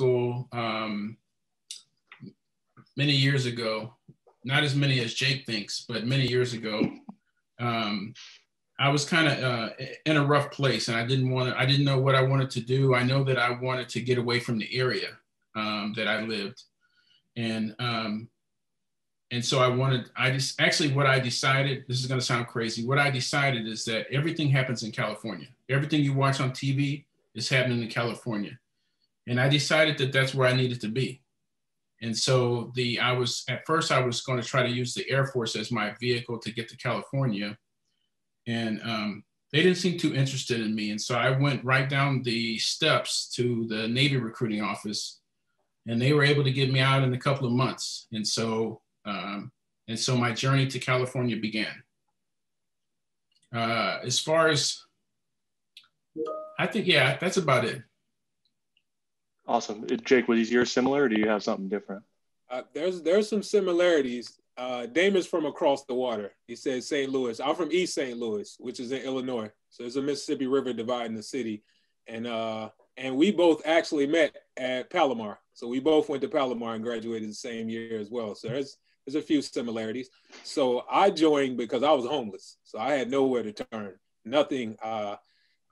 school many years ago, not as many as Jake thinks, but many years ago, I was kind of in a rough place, and I didn't know what I wanted to do. I know that I wanted to get away from the area that I lived. And so what I decided, this is going to sound crazy. What I decided is that everything happens in California. Everything you watch on TV is happening in California. And I decided that that's where I needed to be. And so at first I was going to try to use the Air Force as my vehicle to get to California. And they didn't seem too interested in me. And so I went right down the steps to the Navy recruiting office, and they were able to get me out in a couple of months. And so my journey to California began. As far as, I think, yeah, that's about it. Awesome. Jake, was yours similar, or do you have something different? There's some similarities. Damon's from across the water. He says St. Louis. I'm from East St. Louis, which is in Illinois. So there's a Mississippi River dividing the city. And we both actually met at Palomar. So we both went to Palomar and graduated the same year as well. So there's a few similarities. So I joined because I was homeless. So I had nowhere to turn, nothing.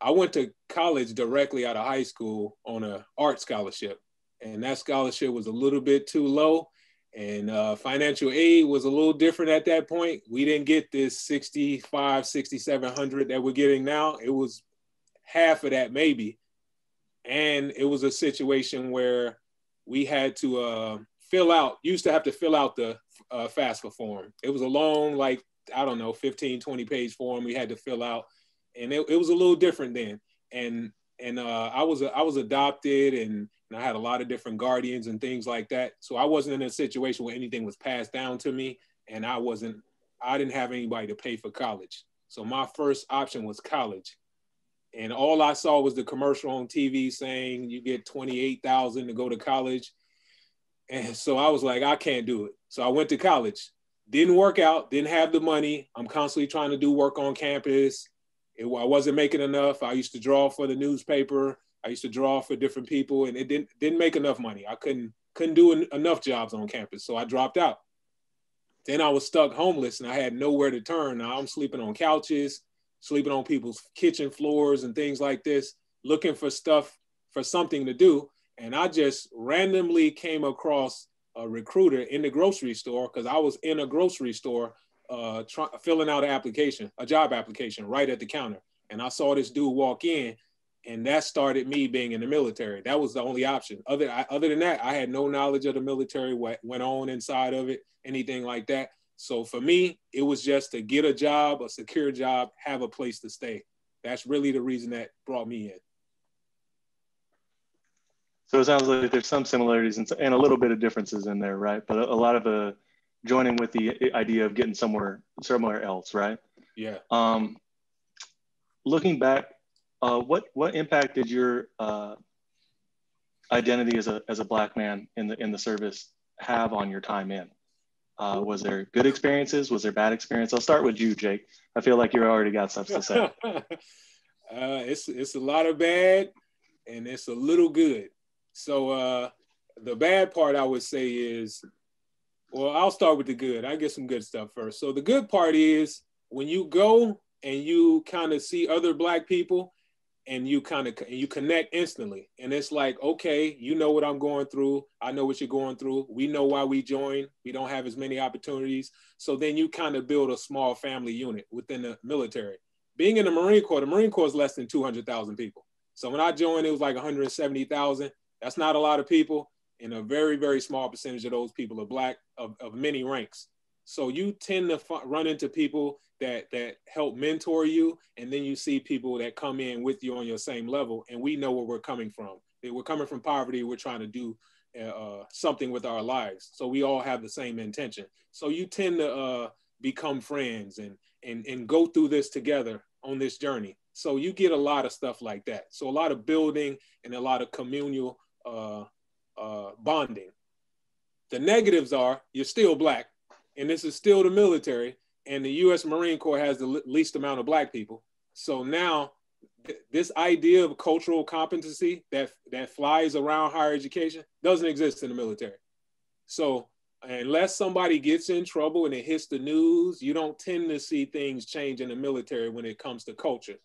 I went to college directly out of high school on an art scholarship. And that scholarship was a little bit too low. And financial aid was a little different at that point. We didn't get this 6,500, 6,700 that we're getting now. It was half of that maybe. And it was a situation where we had to used to have to fill out the FAFSA form. It was a long, 15, 20 page form we had to fill out. And it was a little different then. And I was adopted, and I had a lot of different guardians and things like that. So I wasn't in a situation where anything was passed down to me, and I didn't have anybody to pay for college. So my first option was college. And all I saw was the commercial on TV saying you get $28,000 to go to college. And so I was like, I can't do it. So I went to college. Didn't work out, didn't have the money. I'm constantly trying to do work on campus. I wasn't making enough. I used to draw for the newspaper. I used to draw for different people, and it didn't make enough money. I couldn't do enough jobs on campus, so I dropped out. Then I was stuck homeless, and I had nowhere to turn. Now I'm sleeping on couches, sleeping on people's kitchen floors and things like this, looking for something to do. And I just randomly came across a recruiter in the grocery store, because I was in a grocery store filling out a job application right at the counter. And I saw this dude walk in, and that started me being in the military. That was the only option. Other than that, I had no knowledge of the military, what went on inside of it, anything like that. So for me, it was just to get a job, a secure job, have a place to stay. That's really the reason that brought me in. So it sounds like there's some similarities and a little bit of differences in there, right? But a lot of the joining with the idea of getting somewhere else, right? Yeah. Looking back, what impact did your identity as a Black man in the service have on your time in? Was there good experiences? Was there bad experience? I'll start with you, Jake. I feel like you already got stuff to say. It's a lot of bad, and it's a little good. So the bad part I would say is, well, I'll start with the good. I get some good stuff first. So the good part is when you go and you kind of see other Black people, and you connect instantly. And it's like, okay, you know what I'm going through. I know what you're going through. We know why we joined. We don't have as many opportunities. So then you kind of build a small family unit within the military. Being in the Marine Corps is less than 200,000 people. So when I joined, it was like 170,000. That's not a lot of people. And a very, very small percentage of those people are Black of many ranks. So you tend to run into people that help mentor you, and then you see people that come in with you on your same level, and we know where we're coming from. We're coming from poverty. We're trying to do something with our lives. So we all have the same intention. So you tend to become friends and go through this together on this journey. So you get a lot of stuff like that. So a lot of building and a lot of communal bonding. The negatives are you're still Black, and this is still the military, and the U.S. Marine Corps has the least amount of Black people. So now this idea of cultural competency that flies around higher education doesn't exist in the military. So unless somebody gets in trouble and it hits the news, you don't tend to see things change in the military when it comes to culture.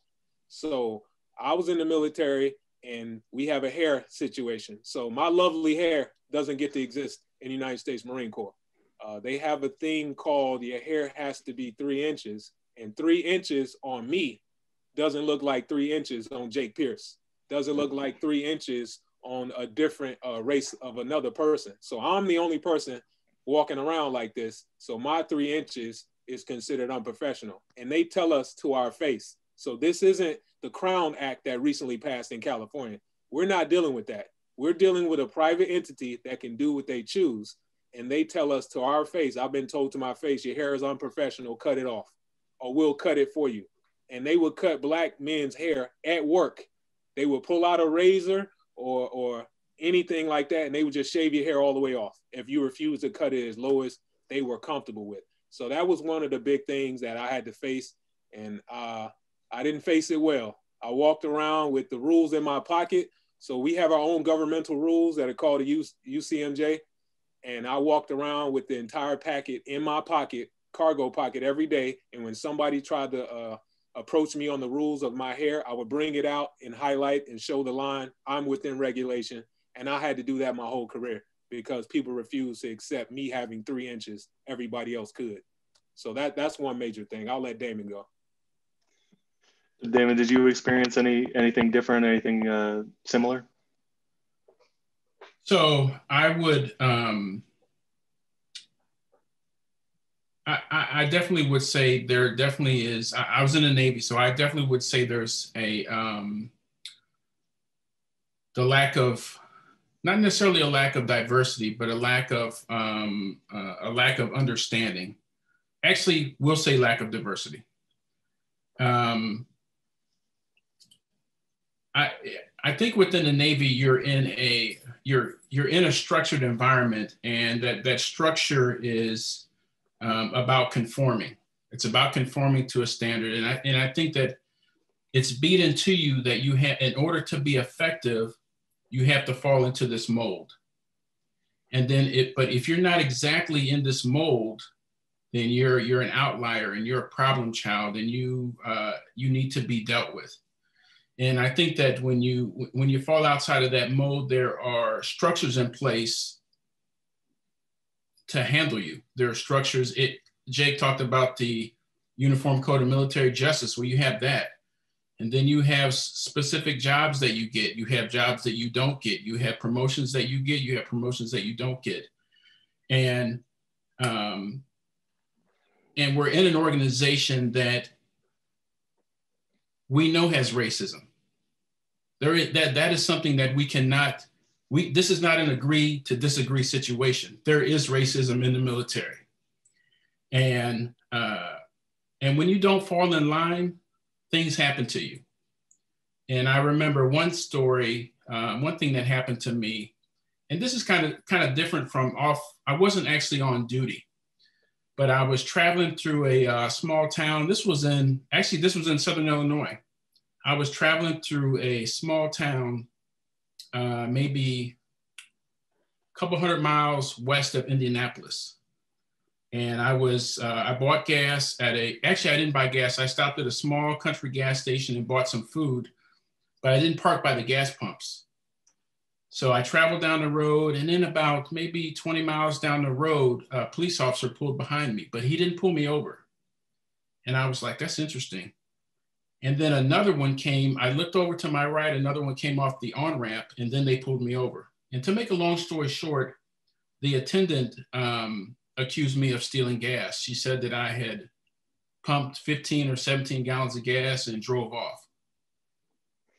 So I was in the military and we have a hair situation. So my lovely hair doesn't get to exist in the United States Marine Corps. They have a thing called your hair has to be 3 inches, and 3 inches on me doesn't look like 3 inches on Jake Pierce. Doesn't look like 3 inches on a different race of another person. So I'm the only person walking around like this. So my 3 inches is considered unprofessional. And they tell us to our face. So this isn't the Crown Act that recently passed in California. We're not dealing with that. We're dealing with a private entity that can do what they choose. And they tell us to our face, I've been told to my face, your hair is unprofessional, cut it off, or we'll cut it for you. And they would cut Black men's hair at work. They would pull out a razor or anything like that, and they would just shave your hair all the way off if you refuse to cut it as low as they were comfortable with. So that was one of the big things that I had to face, and I didn't face it well. I walked around with the rules in my pocket. So we have our own governmental rules that are called the UCMJ, and I walked around with the entire packet in my pocket, cargo pocket, every day. And when somebody tried to approach me on the rules of my hair, I would bring it out and highlight and show the line, I'm within regulation. And I had to do that my whole career because people refused to accept me having 3 inches. Everybody else could. So that's one major thing. I'll let Damon go. Damon, did you experience anything different, anything similar? So I would, I definitely would say there definitely is, I was in the Navy, so I definitely would say there's the lack of, not necessarily a lack of diversity, but a lack of understanding. Actually, we'll say lack of diversity. I think within the Navy, you're in a structured environment, and that structure is about conforming. It's about conforming to a standard, and I think that it's beat into you that you have, in order to be effective, you have to fall into this mold. And then but if you're not exactly in this mold, then you're an outlier and you're a problem child, and you need to be dealt with. And I think that when you fall outside of that mold, there are structures in place to handle you. There are structures. Jake talked about the Uniform Code of Military Justice, where you have that. And then you have specific jobs that you get. You have jobs that you don't get. You have promotions that you get. You have promotions that you don't get. And we're in an organization that we know has racism. That is something that we cannot, this is not an agree to disagree situation. There is racism in the military. And when you don't fall in line, things happen to you. And I remember one story, one thing that happened to me, and this is kind of different from I wasn't actually on duty, but I was traveling through a small town. This was in Southern Illinois. I was traveling through a small town, maybe a couple 100 miles west of Indianapolis. And I bought gas actually I didn't buy gas. I stopped at a small country gas station and bought some food, but I didn't park by the gas pumps. So I traveled down the road, and then about maybe 20 miles down the road, a police officer pulled behind me, but he didn't pull me over. And I was like, that's interesting. And then another one came, I looked over to my right, another one came off the on-ramp, and then they pulled me over. And to make a long story short, the attendant accused me of stealing gas. She said that I had pumped 15 or 17 gallons of gas and drove off.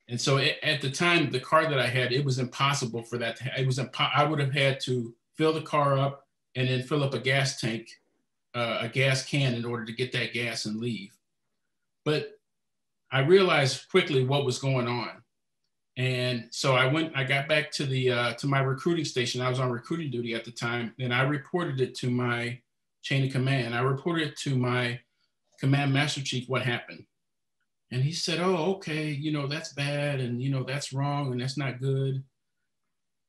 And so at the time, the car that I had, it was impossible for that. I would have had to fill the car up and then fill up a gas tank, a gas can, in order to get that gas and leave. But I realized quickly what was going on. And so I got back to my recruiting station. I was on recruiting duty at the time, and I reported it to my chain of command. I reported it to my command master chief what happened. And he said, oh, okay, you know, that's bad. And, you know, that's wrong. And that's not good.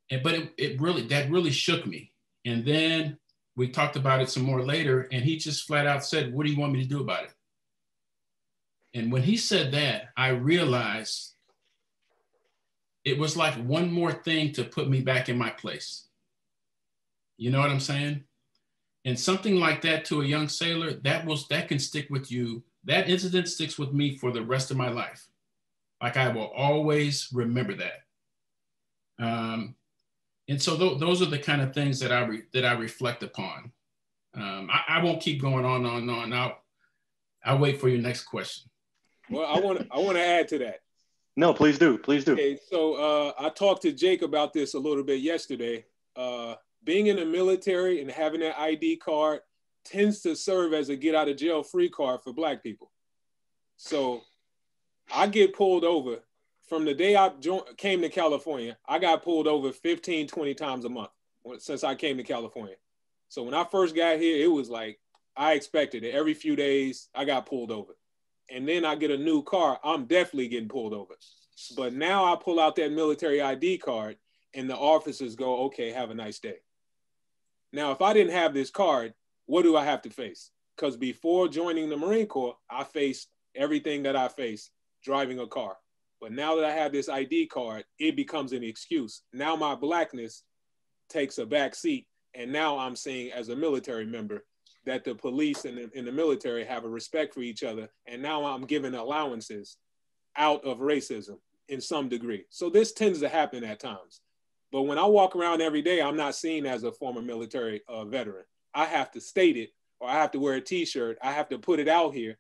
And, but that really shook me. And then we talked about it some more later. And he just flat out said, what do you want me to do about it? And when he said that, I realized it was like one more thing to put me back in my place. You know what I'm saying? And something like that to a young sailor, that can stick with you. That incident sticks with me for the rest of my life. Like I will always remember that. And so those are the kind of things that I reflect upon. I won't keep going on and on. I'll wait for your next question. Well, I want to add to that. No, please do. Please do. Okay, so I talked to Jake about this a little bit yesterday. Being in the military and having that ID card tends to serve as a get out of jail free card for Black people. So I get pulled over from the day I came to California. I got pulled over 15, 20 times a month since I came to California. So when I first got here, it was like, I expected it. Every few days I got pulled over. And then I get a new car, I'm definitely getting pulled over. But now I pull out that military ID card and the officers go, okay, have a nice day. Now, if I didn't have this card, what do I have to face? Because before joining the Marine Corps, I faced everything that I faced driving a car. But now that I have this ID card, it becomes an excuse. Now my Blackness takes a back seat. And now I'm seeing as a military member that the police and the military have a respect for each other. And now I'm given allowances out of racism in some degree. So this tends to happen at times. But when I walk around every day, I'm not seen as a former military veteran. I have to state it, or I have to wear a t-shirt. I have to put it out here.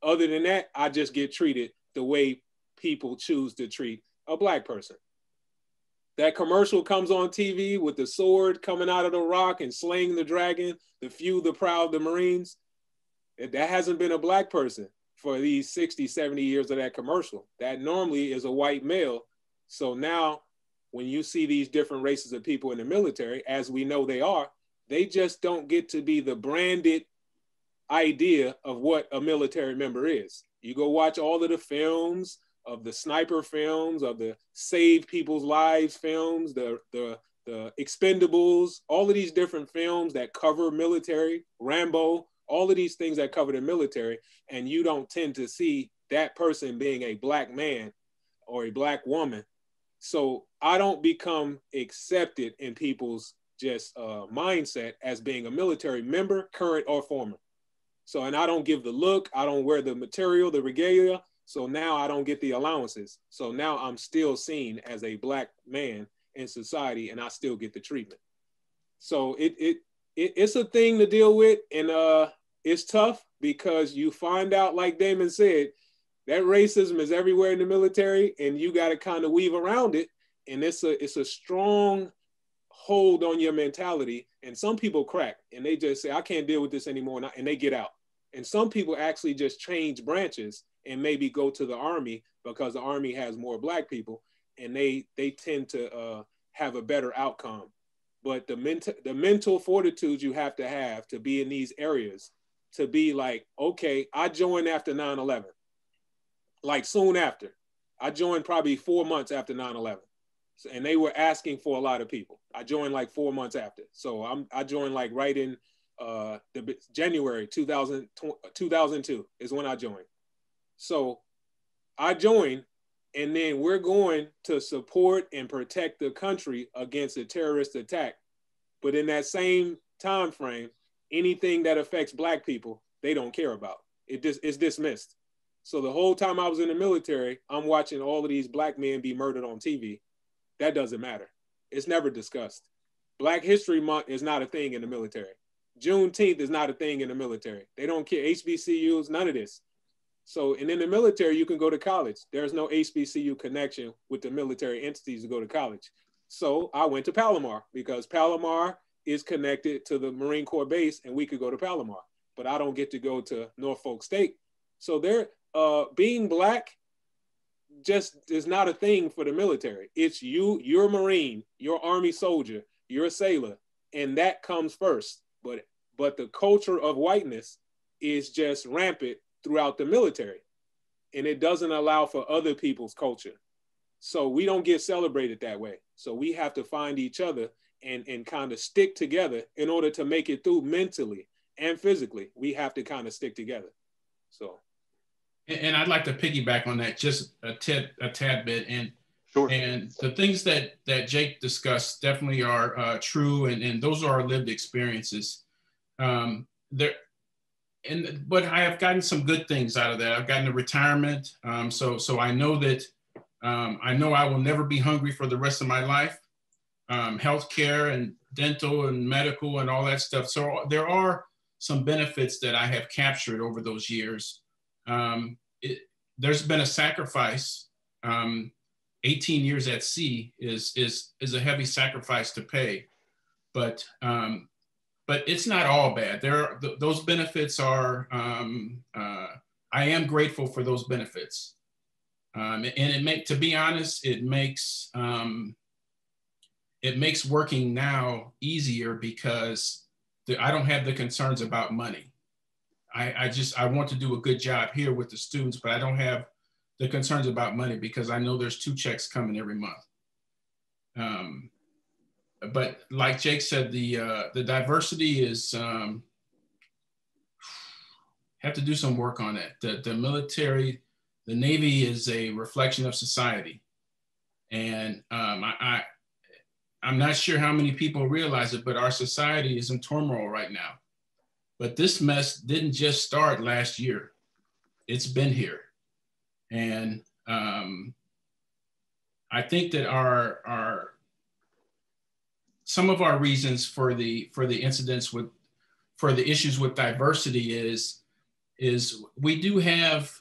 Other than that, I just get treated the way people choose to treat a Black person. That commercial comes on TV with the sword coming out of the rock and slaying the dragon, the few, the proud, the Marines. That hasn't been a Black person for these 60, 70 years of that commercial. That normally is a white male. So now when you see these different races of people in the military, as we know they are, they just don't get to be the branded idea of what a military member is. You go watch all of the films, of the sniper films, of the save people's lives films, the Expendables, all of these different films that cover military, Rambo, all of these things that cover the military, and you don't tend to see that person being a Black man or a Black woman. So I don't become accepted in people's just mindset as being a military member, current or former. So, and I don't give the look, I don't wear the material, the regalia. So now I don't get the allowances. So now I'm still seen as a Black man in society, and I still get the treatment. So it's a thing to deal with, and it's tough because you find out, like Damon said, that racism is everywhere in the military, and you got to kind of weave around it. And it's a strong hold on your mentality. And some people crack, and they just say, I can't deal with this anymore, and they get out. And some people actually just change branches and maybe go to the Army because the Army has more Black people, and they tend to have a better outcome. But the mental fortitude you have to be in these areas, to be like, okay, I joined after 9/11. Like soon after. I joined probably 4 months after 9/11. And they were asking for a lot of people. I joined like 4 months after. So I joined like right in the January 2002 is when I joined. So I joined, and then we're going to support and protect the country against a terrorist attack. But in that same time frame, anything that affects Black people, they don't care about. It's dismissed. So the whole time I was in the military, I'm watching all of these Black men be murdered on TV. That doesn't matter. It's never discussed. Black History Month is not a thing in the military. Juneteenth is not a thing in the military. They don't care. HBCUs, none of this. So, and in the military, you can go to college. There's no HBCU connection with the military entities to go to college. So I went to Palomar because Palomar is connected to the Marine Corps base, and we could go to Palomar. But I don't get to go to Norfolk State. So being Black just is not a thing for the military. It's you're a Marine, you're an Army soldier, you're a sailor, and that comes first. But the culture of whiteness is just rampant throughout the military. and it doesn't allow for other people's culture. So we don't get celebrated that way. So we have to find each other and kind of stick together in order to make it through mentally and physically. We have to kind of stick together. So. And I'd like to piggyback on that just a tad bit. And sure. And the things that Jake discussed definitely are true, and those are our lived experiences. But I have gotten some good things out of that. I've gotten a retirement, so I know that I know I will never be hungry for the rest of my life. Healthcare and dental and medical and all that stuff. So there are some benefits that I have captured over those years. There's been a sacrifice. 18 years at sea is a heavy sacrifice to pay, but it's not all bad. Those benefits are. I am grateful for those benefits, and to be honest, it makes working now easier because I don't have the concerns about money. I want to do a good job here with the students, but I don't have the concerns about money because I know there's 2 checks coming every month. But like Jake said, the diversity is, have to do some work on it. The military, the Navy is a reflection of society. And I'm not sure how many people realize it, but our society is in turmoil right now. But this mess didn't just start last year. It's been here. And I think that some of our reasons for the incidents for the issues with diversity is we do have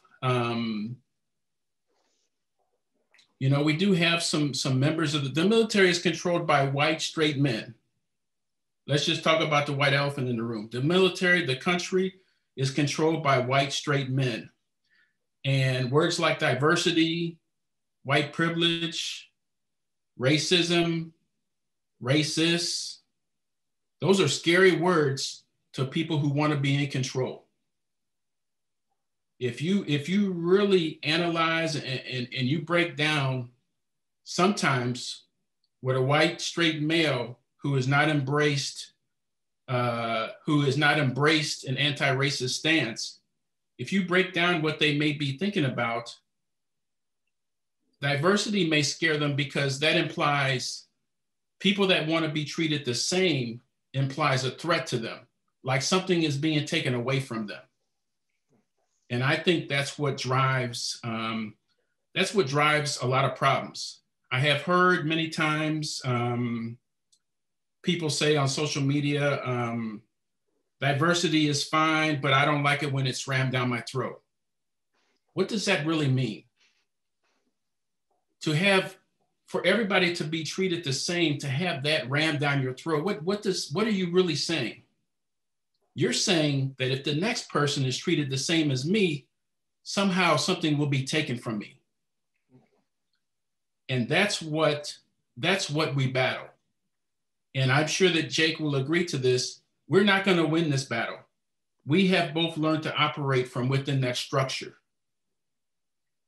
we do have some members of the military is controlled by white straight men. Let's just talk about the white elephant in the room. The military, the country, is controlled by white straight men. And words like diversity, white privilege, racism, racist, those are scary words to people who want to be in control. If you really analyze and you break down sometimes what a white straight male who has not embraced an anti-racist stance, if you break down what they may be thinking about, diversity may scare them because that implies people that want to be treated the same implies a threat to them, like something is being taken away from them. And I think that's what drives a lot of problems. I have heard many times people say on social media, diversity is fine, but I don't like it when it's rammed down my throat. What does that really mean? For everybody to be treated the same, to have that rammed down your throat, what are you really saying? You're saying that if the next person is treated the same as me, somehow something will be taken from me. And that's what we battle. And I'm sure that Jake will agree to this. We're not going to win this battle. We have both learned to operate from within that structure.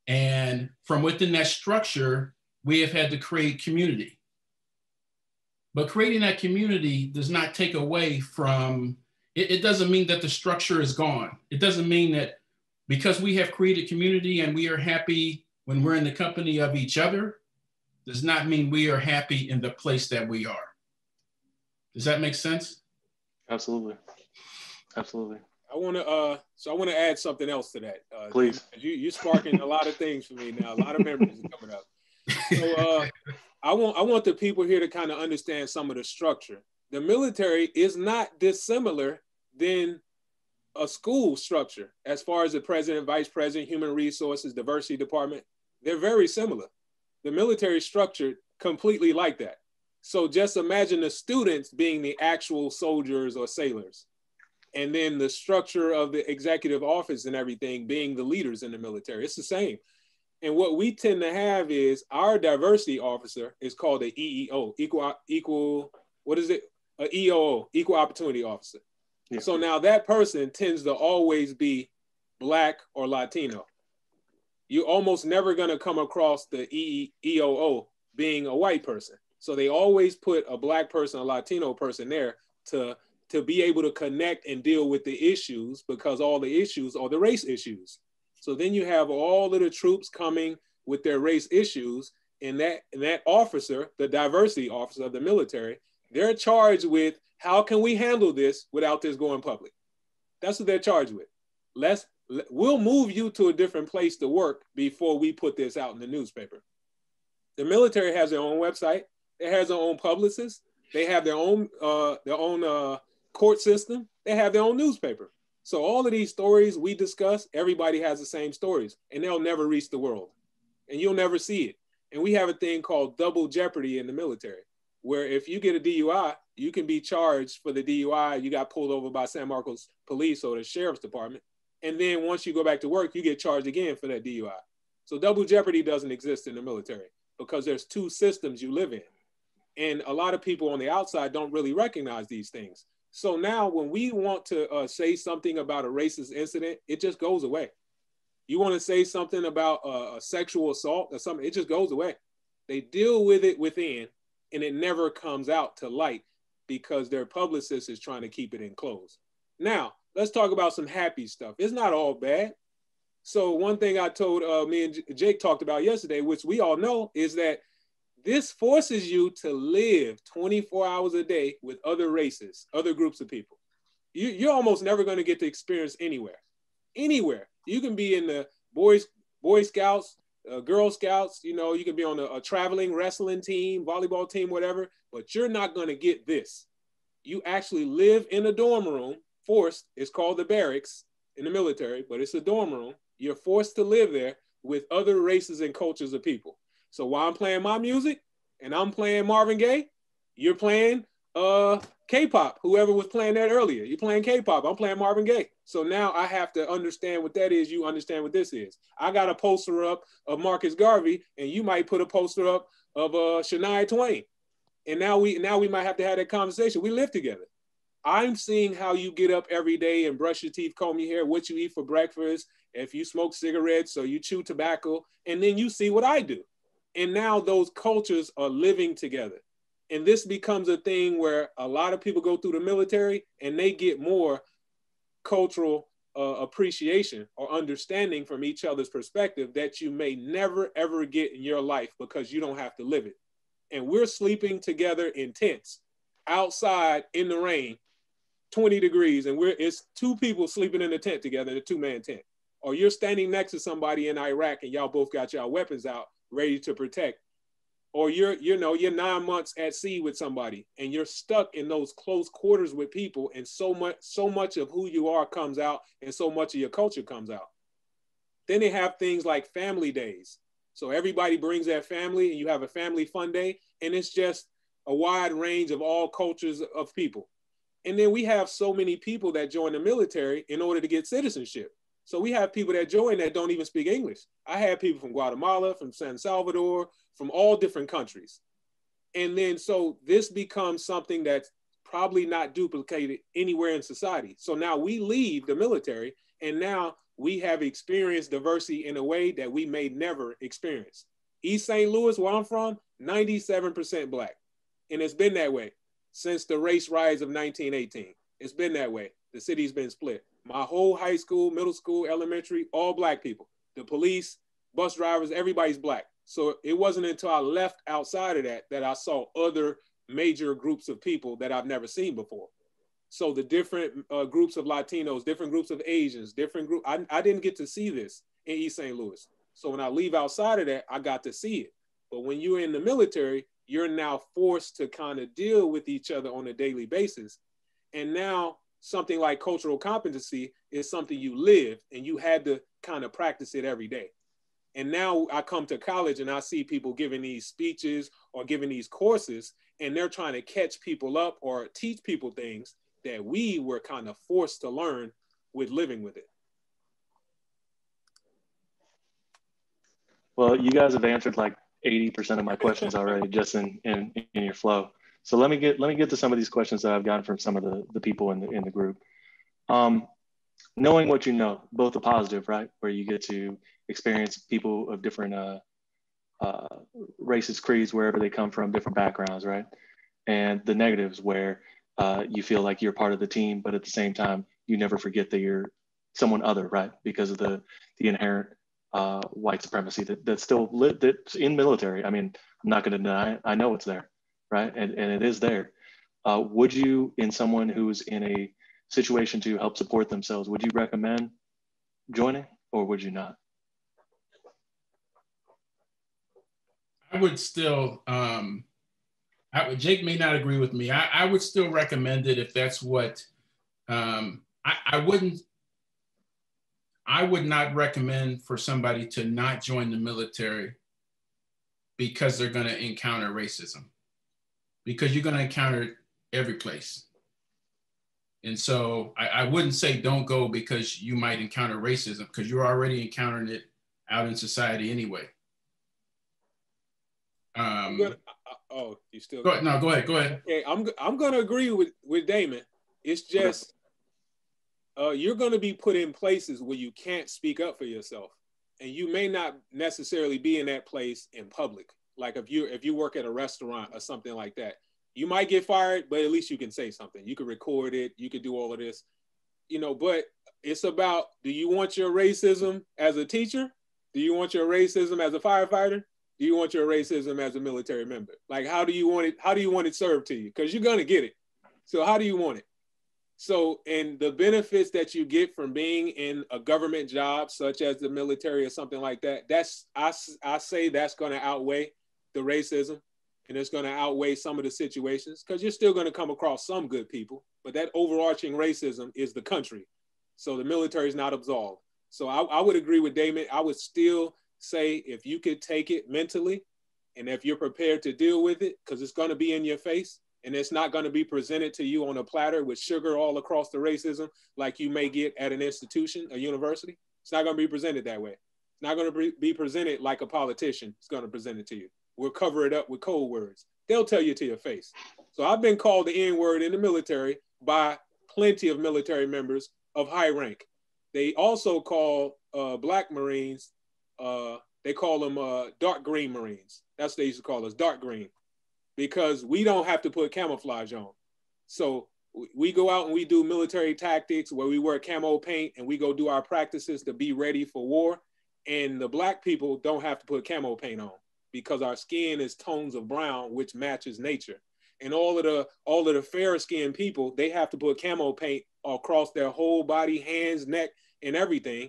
And from within that structure, we have had to create community. But creating that community does not take away from, it doesn't mean that the structure is gone. It doesn't mean that because we have created community and we are happy when we're in the company of each other, does not mean we are happy in the place that we are. Does that make sense? Absolutely. Absolutely. I want to add something else to that. Please. You're sparking a lot of things for me now. A lot of memories are coming up. So I want the people here to kind of understand some of the structure. The military is not dissimilar than a school structure as far as the president, vice president, human resources, diversity department. They're very similar. The military is structured completely like that. So just imagine the students being the actual soldiers or sailors, and then the structure of the executive office and everything being the leaders in the military. It's the same. And what we tend to have is our diversity officer is called an EEO, an EOO, equal opportunity officer. Yeah. So now that person tends to always be Black or Latino. you're almost never going to come across the EOO being a white person. So they always put a Black person, a Latino person there to be able to connect and deal with the issues, because all the issues are the race issues. So then you have all of the troops coming with their race issues, and that officer, the diversity officer of the military, they're charged with, how can we handle this without this going public? That's what they're charged with. We'll move you to a different place to work before we put this out in the newspaper. The military has their own website. It has their own publicists. They have their own court system. They have their own newspaper. So all of these stories we discuss, everybody has the same stories, and they'll never reach the world, and you'll never see it. And we have a thing called double jeopardy in the military, where if you get a DUI, you can be charged for the DUI. You got pulled over by San Marcos police or the sheriff's department. And then once you go back to work, you get charged again for that DUI. So double jeopardy doesn't exist in the military, because there's two systems you live in. And a lot of people on the outside don't really recognize these things. So now when we want to say something about a racist incident, it just goes away. You want to say something about a sexual assault or something, it just goes away. They deal with it within, and it never comes out to light because their publicist is trying to keep it enclosed. Now, let's talk about some happy stuff. It's not all bad. So one thing I told me and Jake talked about yesterday, which we all know, is that this forces you to live 24 hours a day with other races, other groups of people. You're almost never going to get to experience anywhere. You can be in the Boy Scouts, Girl Scouts, you can be on a traveling wrestling team, volleyball team, whatever, but you're not going to get this. You actually live in a dorm room, forced. It's called the barracks in the military, but it's a dorm room. You're forced to live there with other races and cultures of people. So while I'm playing my music and I'm playing Marvin Gaye, you're playing K-pop, whoever was playing that earlier. You're playing K-pop, I'm playing Marvin Gaye. So now I have to understand what that is, you understand what this is. I got a poster up of Marcus Garvey, and you might put a poster up of Shania Twain. And now we might have to have that conversation. We live together. I'm seeing how you get up every day and brush your teeth, comb your hair, what you eat for breakfast, if you smoke cigarettes or you chew tobacco, and then you see what I do. And now those cultures are living together. And this becomes a thing where a lot of people go through the military and they get more cultural appreciation or understanding from each other's perspective that you may never, ever get in your life because you don't have to live it. And we're sleeping together in tents outside in the rain, 20 degrees, and it's two people sleeping in a tent together in a two-man tent. Or you're standing next to somebody in Iraq and y'all both got y'all weapons out, ready to protect. Or you're 9 months at sea with somebody and you're stuck in those close quarters with people, and so much of who you are comes out and so much of your culture comes out. Then they have things like family days. So everybody brings their family and you have a family fun day, and it's just a wide range of all cultures of people. And then we have so many people that join the military in order to get citizenship. So we have people that join that don't even speak English. I had people from Guatemala, from San Salvador, from all different countries. And then so this becomes something that's probably not duplicated anywhere in society. So now we leave the military and now we have experienced diversity in a way that we may never experience. East St. Louis, where I'm from, 97% Black. And it's been that way since the race riots of 1918. It's been that way. The city's been split. My whole high school, middle school, elementary, all Black people. The police, bus drivers, everybody's Black. So it wasn't until I left outside of that I saw other major groups of people that I've never seen before. So the different groups of Latinos, different groups of Asians, different groups, I didn't get to see this in East St. Louis. So when I leave outside of that, I got to see it. But when you're in the military, you're now forced to kind of deal with each other on a daily basis. And now something like cultural competency is something you live and you had to kind of practice it every day. And now I come to college and I see people giving these speeches or giving these courses, and they're trying to catch people up or teach people things that we were kind of forced to learn with living with it. Well, you guys have answered like 80% of my questions already just in your flow. So let me get to some of these questions that I've gotten from some of the people in the group. knowing what you know, both the positive, right, where you get to experience people of different races, creeds, wherever they come from, different backgrounds, right, and the negatives where you feel like you're part of the team, but at the same time, you never forget that you're someone other, right, because of the inherent white supremacy that's still that's in military. I mean, I'm not going to deny it. I know it's there, right, and it is there. Would you, in someone who's in a situation to help support themselves, would you recommend joining, or would you not? I would still, Jake may not agree with me. I would still recommend it if that's what, I would not recommend for somebody to not join the military because they're going to encounter racism, because you're going to encounter it every place. And so I wouldn't say don't go because you might encounter racism, because you're already encountering it out in society anyway. You still go ahead. No, go ahead. Okay, I'm gonna agree with Damon. It's just you're gonna be put in places where you can't speak up for yourself, and you may not necessarily be in that place in public. Like if you work at a restaurant or something like that, you might get fired, but at least you can say something. You can record it. You could do all of this, But it's about, do you want your racism as a teacher? Do you want your racism as a firefighter? Do you want your racism as a military member? Like, how do you want it? How do you want it served to you? Because you're gonna get it. So how do you want it? So, and the benefits that you get from being in a government job, such as the military or something like that, I say that's going to outweigh the racism, and it's going to outweigh some of the situations, because you're still going to come across some good people, but that overarching racism is the country. So the military is not absolved. So I would agree with Damon. I would still say, if you could take it mentally, and if you're prepared to deal with it, because it's going to be in your face, and it's not going to be presented to you on a platter with sugar all across the racism like you may get at an institution, a university. It's not going to be presented that way. It's not going to be presented like a politician is going to present it to you. We'll cover it up with code words. They'll tell you to your face. So I've been called the N-word in the military by plenty of military members of high rank. They also call Black Marines, they call them dark green Marines. That's what they used to call us, dark green, because we don't have to put camouflage on. So we go out and we do military tactics where we wear camo paint, and we go do our practices to be ready for war. And the Black people don't have to put camo paint on, because our skin is tones of brown, which matches nature. And all of the fair skinned people, they have to put camo paint across their whole body, hands, neck, and everything.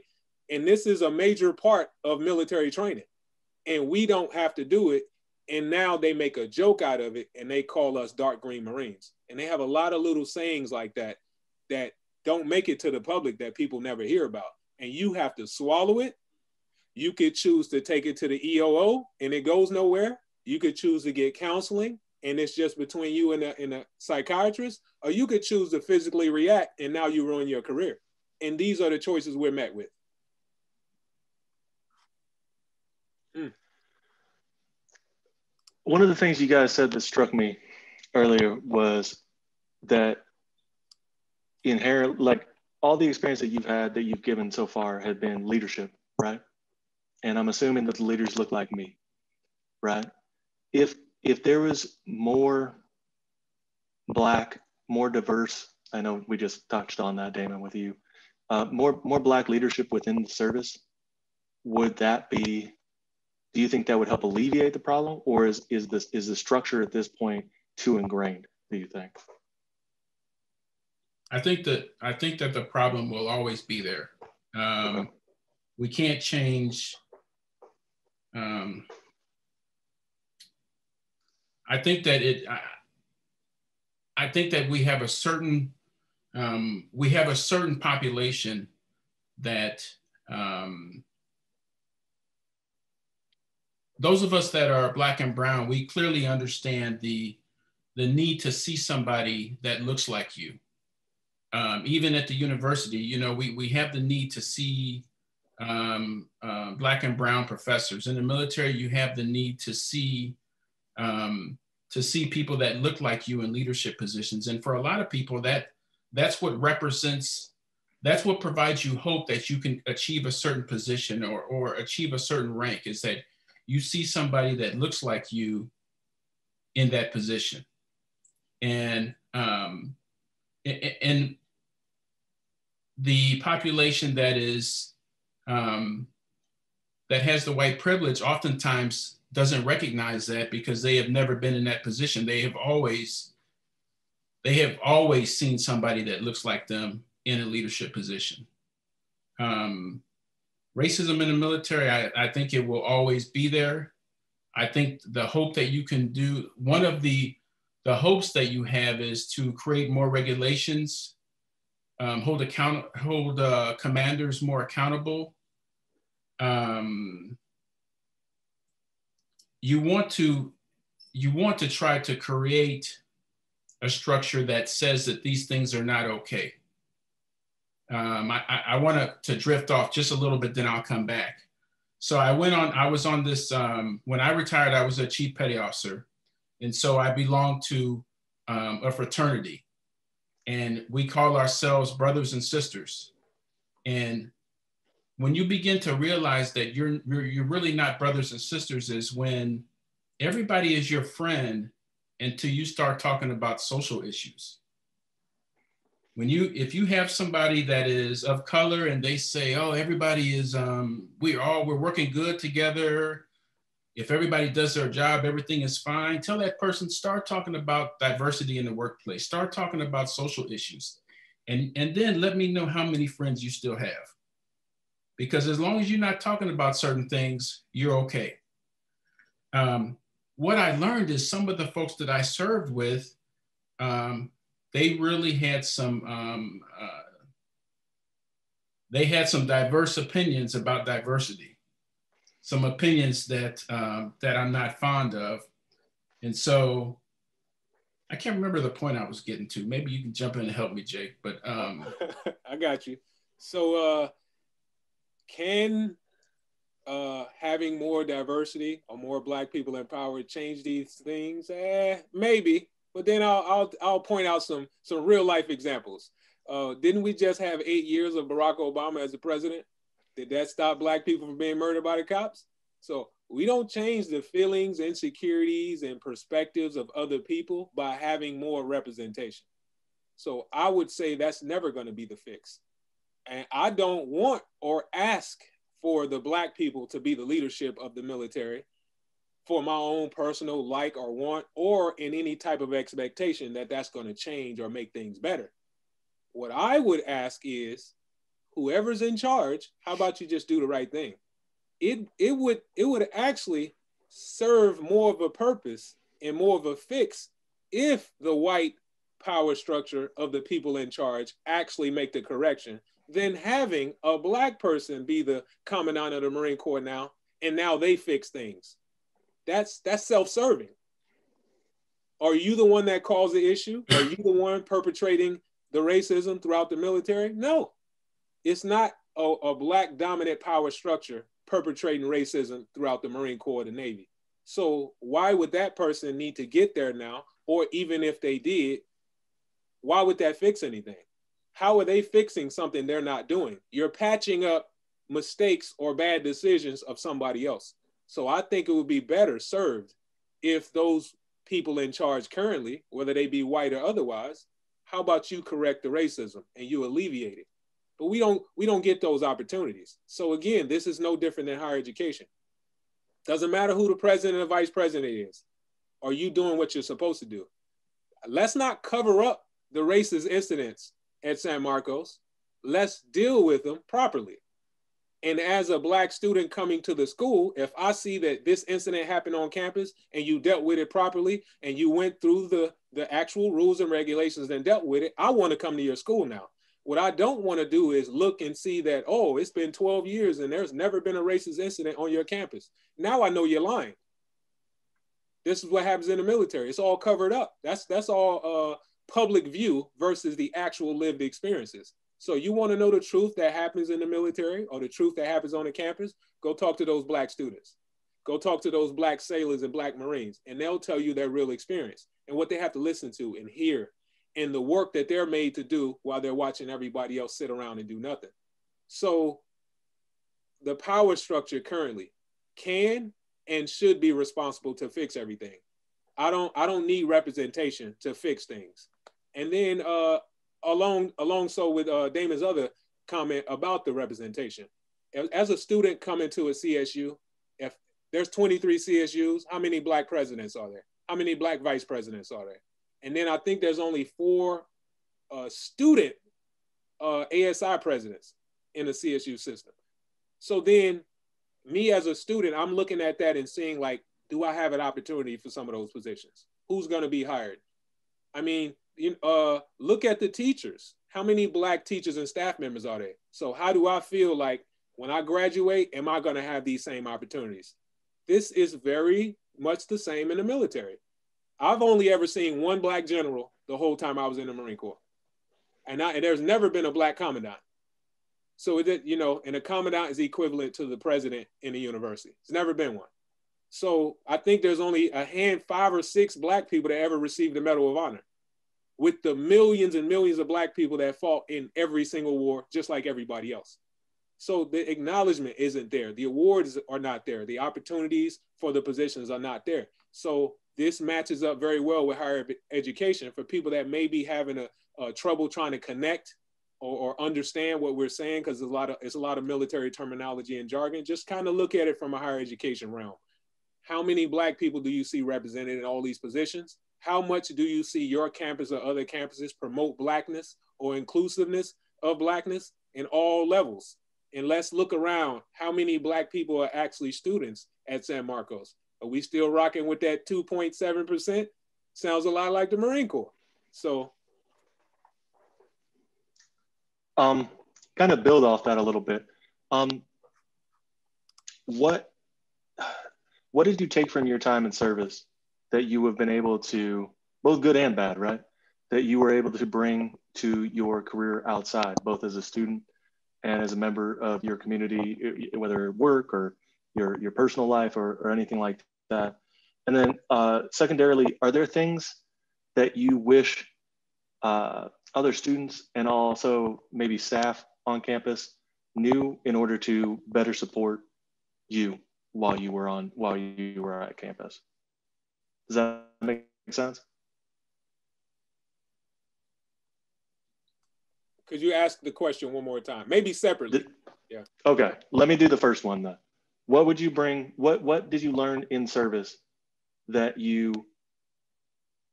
And this is a major part of military training. And we don't have to do it. And now they make a joke out of it, and they call us dark green Marines. And they have a lot of little sayings like that that don't make it to the public, that people never hear about. And you have to swallow it. You could choose to take it to the EOO and it goes nowhere. You could choose to get counseling and it's just between you and a psychiatrist, or you could choose to physically react and now you ruin your career. And these are the choices we're met with. One of the things you guys said that struck me earlier was that inherent, like all the experience that you've had, that you've given so far, had been leadership, right? And I'm assuming that the leaders look like me, right? If there was more Black, more diverse, I know we just touched on that, Damon, with you, more Black leadership within the service, would that be, do you think that would help alleviate the problem, or is the structure at this point too ingrained, do you think? I think that the problem will always be there. Okay. We can't change. I think that we have a certain population that those of us that are Black and brown, we clearly understand the need to see somebody that looks like you. Even at the university, you know, we have the need to see Black and brown professors. In the military, you have the need to see people that look like you in leadership positions. And for a lot of people, that's what represents that's what provides you hope that you can achieve a certain position or achieve a certain rank, is that you see somebody that looks like you in that position. And the population that is that has the white privilege oftentimes doesn't recognize that because they have never been in that position. They have always seen somebody that looks like them in a leadership position. Racism in the military, I think it will always be there. I think the hope that you can do, one of the hopes that you have is to create more regulations, hold commanders more accountable. You want to try to create a structure that says that these things are not okay. I want to drift off just a little bit, then I'll come back. So I was on this, when I retired, I was a chief petty officer. And so I belonged to a fraternity, and we call ourselves brothers and sisters. And when you begin to realize that you're really not brothers and sisters is when everybody is your friend until you start talking about social issues. If you have somebody that is of color and they say, oh, everybody is, we're working good together. If everybody does their job, everything is fine. Tell that person, start talking about diversity in the workplace. Start talking about social issues. And then let me know how many friends you still have. Because as long as you're not talking about certain things, you're okay. What I learned is some of the folks that I served with, they really had some diverse opinions about diversity, some opinions that I'm not fond of. And so I can't remember the point I was getting to. Maybe you can jump in and help me, Jake, but I got you. So can having more diversity or more Black people in power change these things? Maybe. But then I'll point out some real life examples. Didn't we just have 8 years of Barack Obama as the president? Did that stop Black people from being murdered by the cops? So we don't change the feelings, insecurities, and perspectives of other people by having more representation. So I would say that's never going to be the fix. And I don't want or ask for the Black people to be the leadership of the military for my own personal like or want, or in any type of expectation that that's going to change or make things better. What I would ask is, whoever's in charge, how about you just do the right thing? It would actually serve more of a purpose and more of a fix if the white power structure of the people in charge actually make the correction than having a Black person be the commandant of the Marine Corps now, and now they fix things. That's self-serving. Are you the one that caused the issue? Are you the one perpetrating the racism throughout the military? No, it's not a Black dominant power structure perpetrating racism throughout the Marine Corps or the Navy. So why would that person need to get there now? Or even if they did, why would that fix anything? How are they fixing something they're not doing? You're patching up mistakes or bad decisions of somebody else. So I think it would be better served if those people in charge currently, whether they be white or otherwise, how about you correct the racism and you alleviate it? But we don't get those opportunities. So again, this is no different than higher education. Doesn't matter who the president or vice president is. Are you doing what you're supposed to do? Let's not cover up the racist incidents at San Marcos. Let's deal with them properly. And as a Black student coming to the school, if I see that this incident happened on campus and you dealt with it properly and you went through the actual rules and regulations and dealt with it, I want to come to your school now. What I don't want to do is look and see that, oh, it's been 12 years and there's never been a racist incident on your campus. Now I know you're lying. This is what happens in the military. It's all covered up. That's all public view versus the actual lived experiences. So you want to know the truth that happens in the military or the truth that happens on the campus? Go talk to those Black students. Go talk to those Black sailors and Black Marines, and they'll tell you their real experience and what they have to listen to and hear and the work that they're made to do while they're watching everybody else sit around and do nothing. So the power structure currently can and should be responsible to fix everything. I don't need representation to fix things. And then along so with Damon's other comment about the representation. As a student coming to a CSU, if there's 23 CSUs, how many Black presidents are there? How many Black vice presidents are there? And then I think there's only 4 student ASI presidents in the CSU system. So then me as a student, I'm looking at that and seeing like, do I have an opportunity for some of those positions? Who's going to be hired? I mean, look at the teachers. How many Black teachers and staff members are there? So how do I feel like when I graduate, am I going to have these same opportunities? This is very much the same in the military. I've only ever seen 1 Black general the whole time I was in the Marine Corps. And there's never been a Black commandant. So, and a commandant is equivalent to the president in a university. It's never been one. So I think there's only 5 or 6 Black people that ever received the Medal of Honor, with the millions and millions of Black people that fought in every single war, just like everybody else. So the acknowledgement isn't there. The awards are not there. The opportunities for the positions are not there. So this matches up very well with higher education for people that may be having a trouble trying to connect or understand what we're saying, because it's a lot of military terminology and jargon. Just kind of look at it from a higher education realm. How many Black people do you see represented in all these positions? How much do you see your campus or other campuses promote Blackness or inclusiveness of Blackness in all levels? And let's look around. How many Black people are actually students at San Marcos? Are we still rocking with that 2.7%? Sounds a lot like the Marine Corps. So. Kind of build off that a little bit. What did you take from your time in service that you have been able to, both good and bad, right? That you were able to bring to your career outside, both as a student and as a member of your community, whether work or your personal life or anything like that? And then secondarily, are there things that you wish other students and also maybe staff on campus knew in order to better support you while you were at campus? Does that make sense? Could you ask the question one more time? Maybe separately. Yeah. Okay, let me do the first one then. What would you bring? What did you learn in service that you've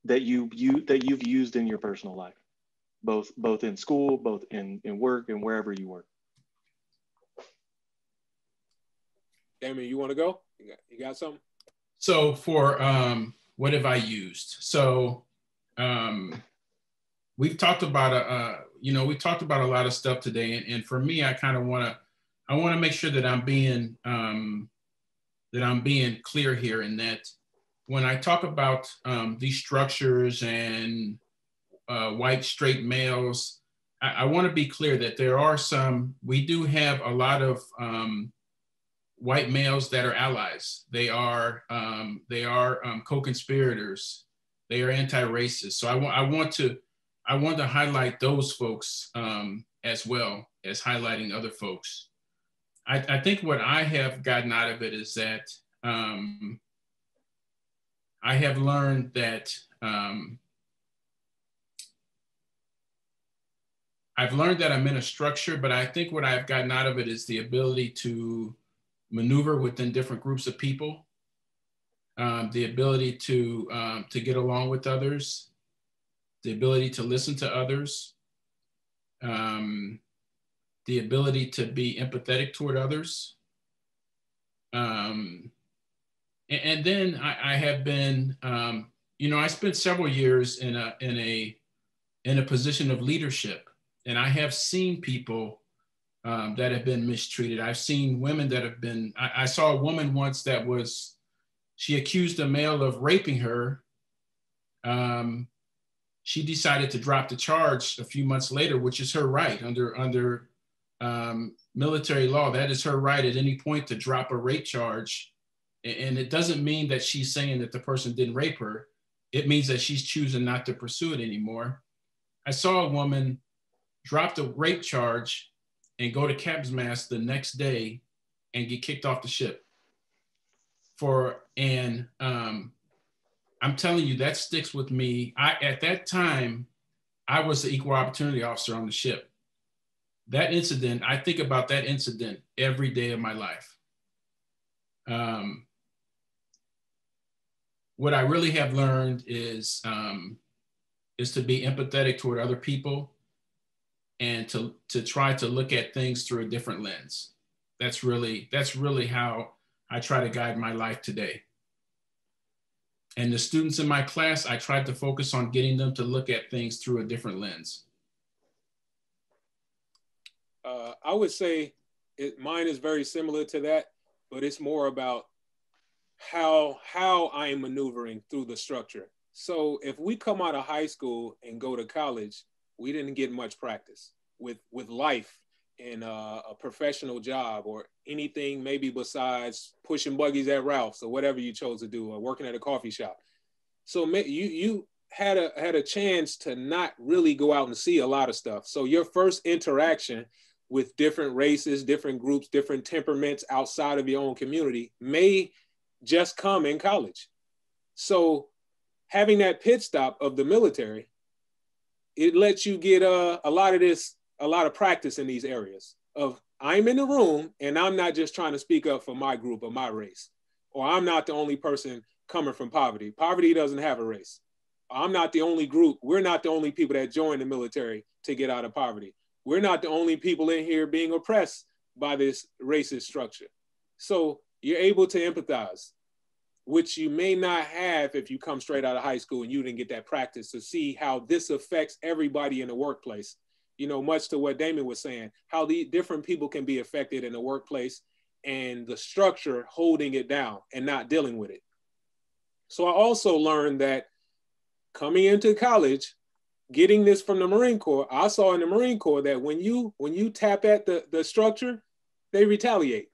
used in your personal life, both in school, both in work, and wherever you work? Damon, you want to go? You got something? So for what have I used? So we've talked about we talked about a lot of stuff today, and for me, I kind of want to make sure that I'm being clear here, in that when I talk about these structures and white straight males, I want to be clear that there are we do have a lot of white males that are allies. They are co-conspirators. They are anti-racist. So I want to highlight those folks as well as highlighting other folks. I think what I have gotten out of it is that I have learned that I've learned that I'm in a structure, but I think what I've gotten out of it is the ability to maneuver within different groups of people, the ability to get along with others, the ability to listen to others, the ability to be empathetic toward others. And then I have been, I spent several years in a position of leadership, and I have seen people that have been mistreated. I've seen women that have been, I saw a woman once she accused a male of raping her. She decided to drop the charge a few months later, which is her right under military law. That is her right at any point to drop a rape charge. And it doesn't mean that she's saying that the person didn't rape her. It means that she's choosing not to pursue it anymore. I saw a woman drop the rape charge and go to captain's mast the next day and get kicked off the ship. I'm telling you, that sticks with me. At that time, I was the equal opportunity officer on the ship. That incident, I think about that incident every day of my life. What I really have learned is to be empathetic toward other people and to try to look at things through a different lens. That's really how I try to guide my life today. And the students in my class, I tried to focus on getting them to look at things through a different lens. I would say mine is very similar to that, but it's more about how I am maneuvering through the structure. So if we come out of high school and go to college, we didn't get much practice with life in a professional job or anything maybe besides pushing buggies at Ralph's or whatever you chose to do, or working at a coffee shop. So you had a chance to not really go out and see a lot of stuff. So your first interaction with different races, different groups, different temperaments outside of your own community may just come in college. So having that pit stop of the military, it lets you get a lot of practice in these areas of I'm in the room and I'm not just trying to speak up for my group or my race, or I'm not the only person coming from poverty. Poverty doesn't have a race. I'm not the only group. We're not the only people that join the military to get out of poverty. We're not the only people in here being oppressed by this racist structure. So you're able to empathize, which you may not have if you come straight out of high school and you didn't get that practice to see how this affects everybody in the workplace. You know, much to what Damon was saying, how the different people can be affected in the workplace and the structure holding it down and not dealing with it. So I also learned that coming into college, getting this from the Marine Corps, I saw in the Marine Corps that when you tap at the structure, they retaliate.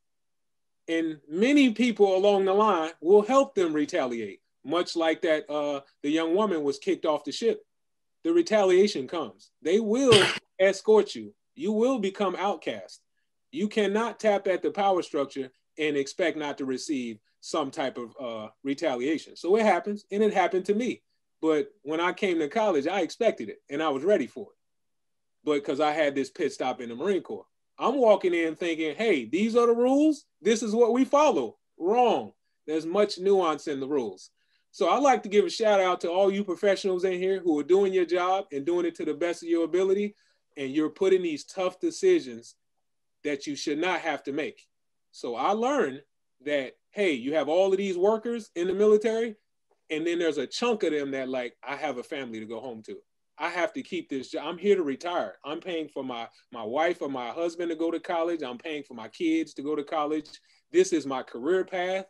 And many people along the line will help them retaliate, much like that the young woman was kicked off the ship. The retaliation comes. They will escort you. You will become outcast. You cannot tap at the power structure and expect not to receive some type of retaliation. So it happens, and it happened to me. But when I came to college, I expected it, and I was ready for it. But because I had this pit stop in the Marine Corps, I'm walking in thinking, hey, these are the rules. This is what we follow. Wrong. There's much nuance in the rules. So I'd like to give a shout out to all you professionals in here who are doing your job and doing it to the best of your ability. And you're putting these tough decisions that you should not have to make. So I learned that, hey, you have all of these workers in the military, and then there's a chunk of them that like, I have a family to go home to. I have to keep this job. I'm here to retire. I'm paying for my wife or my husband to go to college. I'm paying for my kids to go to college. This is my career path.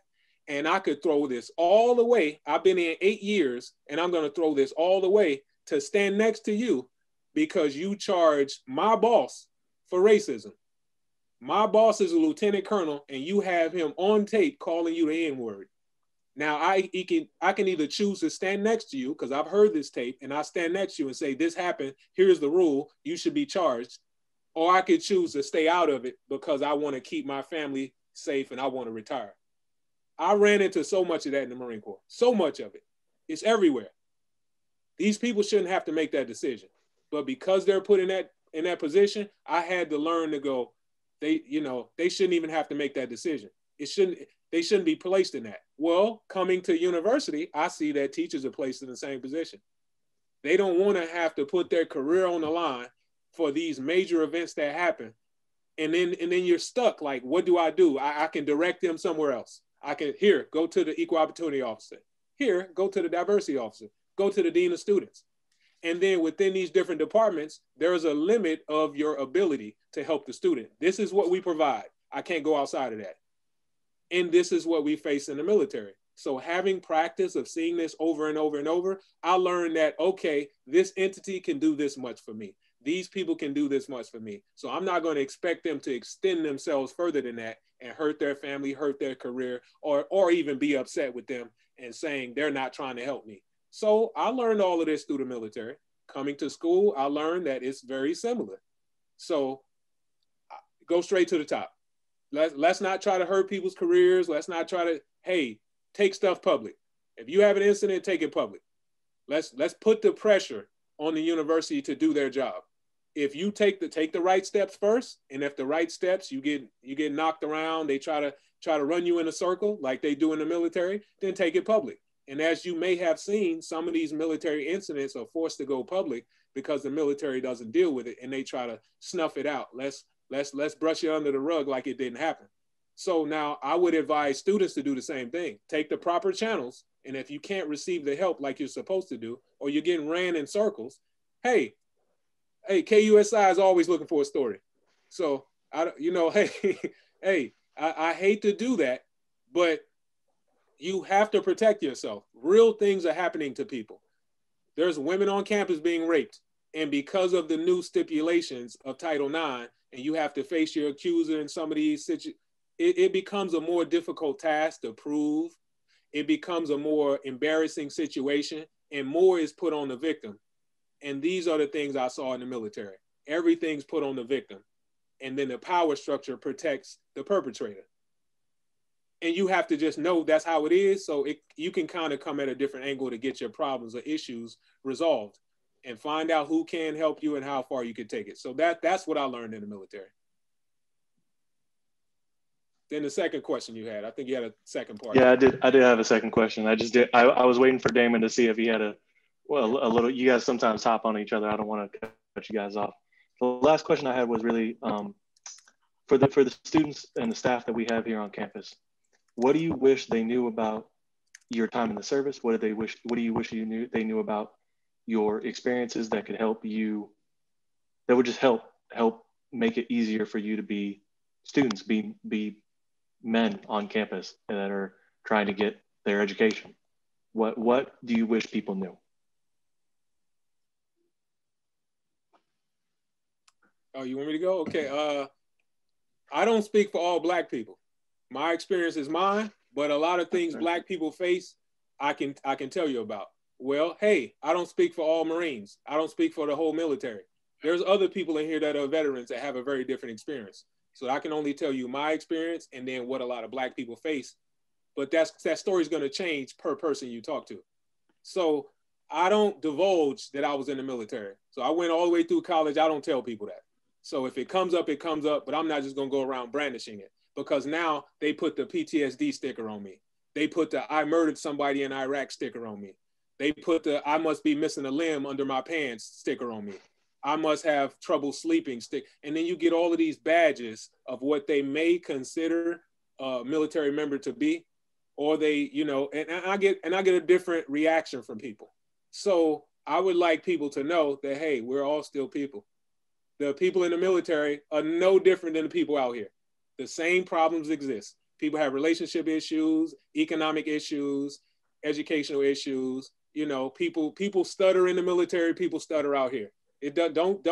And I could throw this all the way. I've been in 8 years, and I'm going to throw this all the way to stand next to you because you charge my boss for racism. My boss is a lieutenant colonel, and you have him on tape calling you the N-word. Now, I can either choose to stand next to you because I've heard this tape, and I stand next to you and say, this happened, here's the rule, you should be charged. Or I could choose to stay out of it because I want to keep my family safe and I want to retire. I ran into so much of that in the Marine Corps, so much of it. It's everywhere. These people shouldn't have to make that decision. But because they're put in that position, I had to learn to go, they shouldn't even have to make that decision. They shouldn't be placed in that. Well, coming to university, I see that teachers are placed in the same position. They don't want to have to put their career on the line for these major events that happen. And then you're stuck. Like, what do? I can direct them somewhere else. I can, here, go to the equal opportunity officer. Here, go to the diversity officer. Go to the dean of students. And then within these different departments, there is a limit of your ability to help the student. This is what we provide. I can't go outside of that. And this is what we face in the military. So having practice of seeing this over and over and over, I learned that, okay, this entity can do this much for me. These people can do this much for me. So I'm not going to expect them to extend themselves further than that and hurt their family, hurt their career, or even be upset with them and saying they're not trying to help me. So I learned all of this through the military. coming to school, I learned that it's very similar. So go straight to the top. Let's not try to hurt people's careers. Let's not try to, hey, take stuff public. If you have an incident, take it public. Let's put the pressure on the university to do their job. If you take the right steps first, and if the right steps you get knocked around, they try to run you in a circle like they do in the military, then take it public. And as you may have seen, some of these military incidents are forced to go public because the military doesn't deal with it and they try to snuff it out. Let's brush it under the rug like it didn't happen. So now I would advise students to do the same thing. Take the proper channels, and if you can't receive the help like you're supposed to do, or you're getting ran in circles, hey, KUSI is always looking for a story. So I hate to do that, but you have to protect yourself. Real things are happening to people. There's women on campus being raped, and because of the new stipulations of Title IX, and you have to face your accuser in some of these situations, it becomes a more difficult task to prove. It becomes a more embarrassing situation, and more is put on the victim. And these are the things I saw in the military. Everything's put on the victim, and then the power structure protects the perpetrator. And you have to just know that's how it is. So you can kind of come at a different angle to get your problems or issues resolved, and find out who can help you and how far you can take it. So that's what I learned in the military. Then the second question you had, I think you had a second part. Yeah, I did have a second question. I was waiting for Damon to see if he had a little, you guys sometimes hop on each other. I don't want to cut you guys off. The last question I had was really for the students and the staff that we have here on campus. What do you wish they knew about your time in the service? What do you wish they knew about your experiences that could help you, that would just help make it easier for you to be students, be men on campus that are trying to get their education? What do you wish people knew? Oh, you want me to go? Okay. I don't speak for all Black people. My experience is mine, but a lot of things Black people face, I can tell you about. Well, hey, I don't speak for all Marines. I don't speak for the whole military. There's other people in here that are veterans that have a very different experience. So I can only tell you my experience and then what a lot of Black people face. But that story is going to change per person you talk to. So I don't divulge that I was in the military. So I went all the way through college. I don't tell people that. So if it comes up, it comes up, but I'm not just going to go around brandishing it, because now they put the PTSD sticker on me. They put the I murdered somebody in Iraq sticker on me. They put the I must be missing a limb under my pants sticker on me. I must have trouble sleeping stick. And then you get all of these badges of what they may consider a military member to be, or they, and I get a different reaction from people. So I would like people to know that, hey, we're all still people. The people in the military are no different than the people out here. The same problems exist. People have relationship issues, economic issues, educational issues. People stutter in the military. People stutter out here. Don't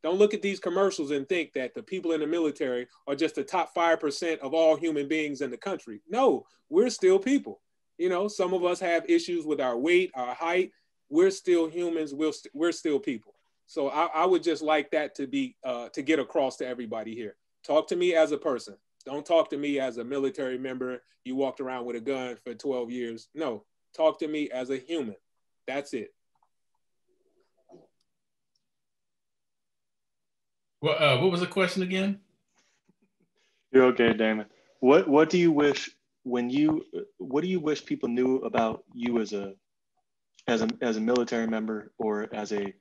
look at these commercials and think that the people in the military are just the top 5% of all human beings in the country. No, we're still people. Some of us have issues with our weight, our height. We're still humans. We're still people. So I would just like that to be to get across to everybody here. Talk to me as a person. Don't talk to me as a military member. You walked around with a gun for 12 years. No, talk to me as a human. That's it. Well, what was the question again? You're okay, Damon. What do you wish people knew about you as a military member, or as a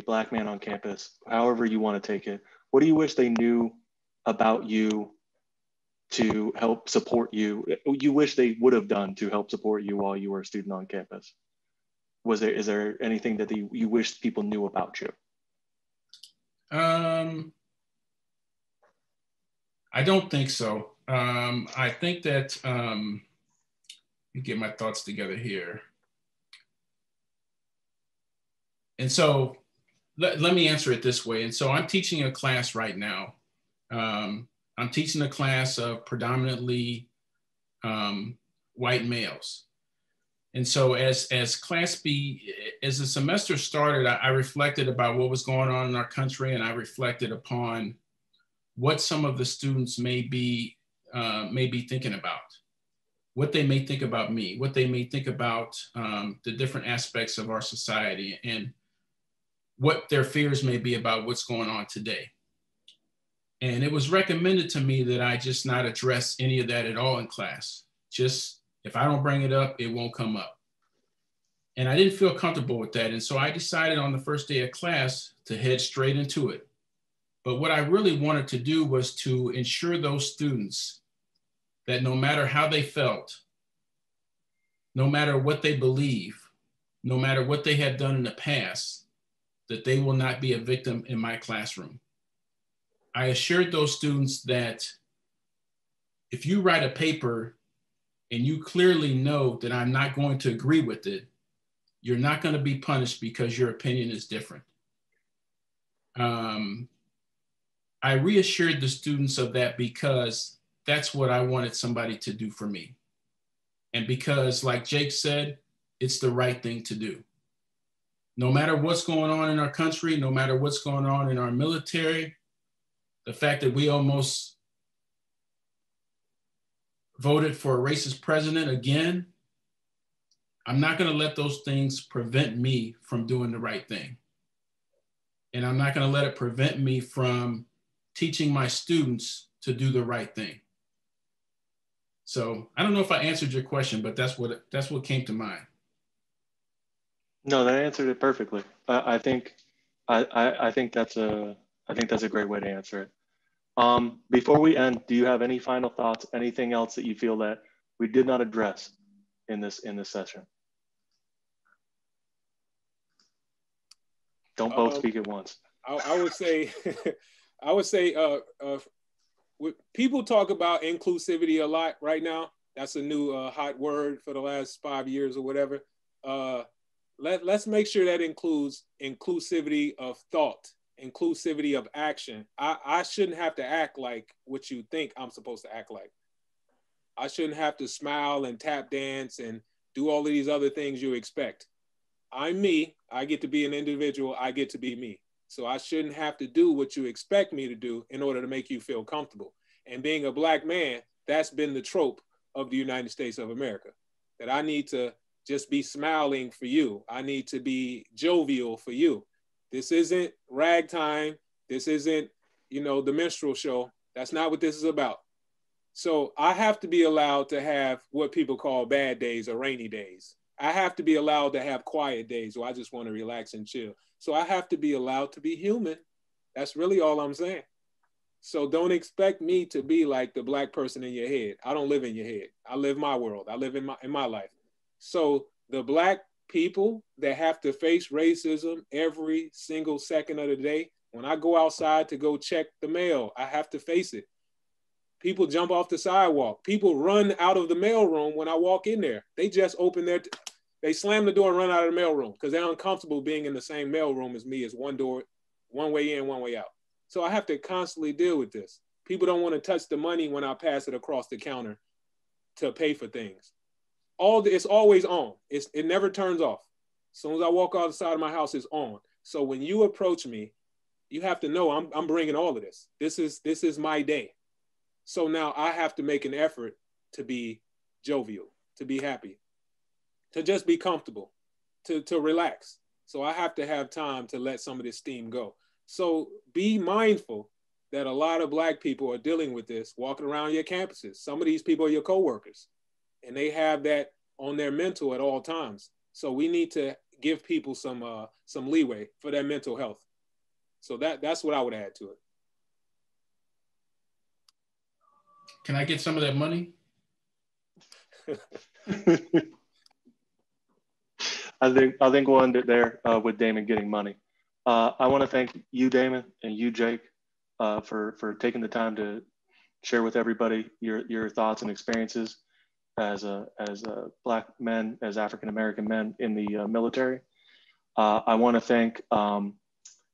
Black man on campus, however you want to take it? What do you wish they knew about you to help support you? You wish they would have done to help support you while you were a student on campus? Is there anything that you wish people knew about you? I don't think so. I think that, let me get my thoughts together here. And so let me answer it this way. And so I'm teaching a class right now. I'm teaching a class of predominantly white males. And so as Class B, as the semester started, I reflected about what was going on in our country, and I reflected upon what some of the students may be thinking about, what they may think about me, what they may think about the different aspects of our society, and what their fears may be about what's going on today. And it was recommended to me that I just not address any of that at all in class. Just, if I don't bring it up, it won't come up. And I didn't feel comfortable with that. And so I decided on the first day of class to head straight into it. But what I really wanted to do was to ensure those students that no matter how they felt, no matter what they believe, no matter what they had done in the past, that they will not be a victim in my classroom. I assured those students that if you write a paper and you clearly know that I'm not going to agree with it, you're not going to be punished because your opinion is different. I reassured the students of that because that's what I wanted somebody to do for me. And because, like Jake said, it's the right thing to do. No matter what's going on in our country, no matter what's going on in our military, the fact that we almost voted for a racist president again, I'm not going to let those things prevent me from doing the right thing. And I'm not going to let it prevent me from teaching my students to do the right thing. So I don't know if I answered your question, but that's what came to mind. No, that answered it perfectly. I think that's a great way to answer it. Before we end, do you have any final thoughts? Anything else that you feel that we did not address in this session? Don't both speak at once. I would say, people talk about inclusivity a lot right now. That's a new hot word for the last 5 years or whatever. Let's make sure that includes inclusivity of thought, inclusivity of action. I shouldn't have to act like what you think I'm supposed to act like. I shouldn't have to smile and tap dance and do all of these other things you expect. I'm me. I get to be an individual. I get to be me. So I shouldn't have to do what you expect me to do in order to make you feel comfortable. And being a Black man, that's been the trope of the United States of America, that I need to just be smiling for you. I need to be jovial for you. This isn't ragtime. This isn't, the minstrel show. That's not what this is about. So I have to be allowed to have what people call bad days or rainy days. I have to be allowed to have quiet days where I just want to relax and chill. So I have to be allowed to be human. That's really all I'm saying. So don't expect me to be like the Black person in your head. I don't live in your head. I live my world. I live in my life. So the Black people that have to face racism every single second of the day, when I go outside to go check the mail, I have to face it. People jump off the sidewalk. People run out of the mailroom when I walk in there. They just open they slam the door and run out of the mailroom because they're uncomfortable being in the same mailroom as me, as one door, one way in, one way out. So I have to constantly deal with this. People don't want to touch the money when I pass it across the counter to pay for things. It's always on. It never turns off. As soon as I walk outside of my house, it's on. So when you approach me, you have to know I'm bringing all of this. This is my day. So now I have to make an effort to be jovial, to be happy, to just be comfortable, to relax. So I have to have time to let some of this steam go. So be mindful that a lot of Black people are dealing with this, walking around your campuses. Some of these people are your coworkers, and they have that on their mental at all times. So we need to give people some leeway for their mental health. So that's what I would add to it. Can I get some of that money? I think we'll end it there with Damon getting money. I want to thank you, Damon, and you, Jake, for taking the time to share with everybody your thoughts and experiences as Black men, as African American men in the military. I want to thank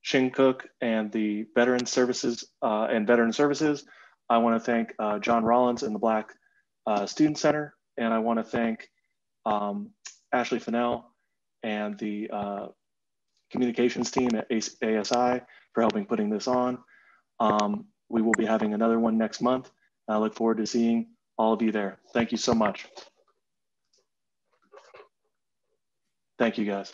Shin Cook and the Veteran Services. I want to thank John Rollins and the Black Student Center, and I want to thank Ashley Fennell and the communications team at ASI for helping putting this on. We will be having another one next month. I look forward to seeing all of you there. Thank you so much. Thank you, guys.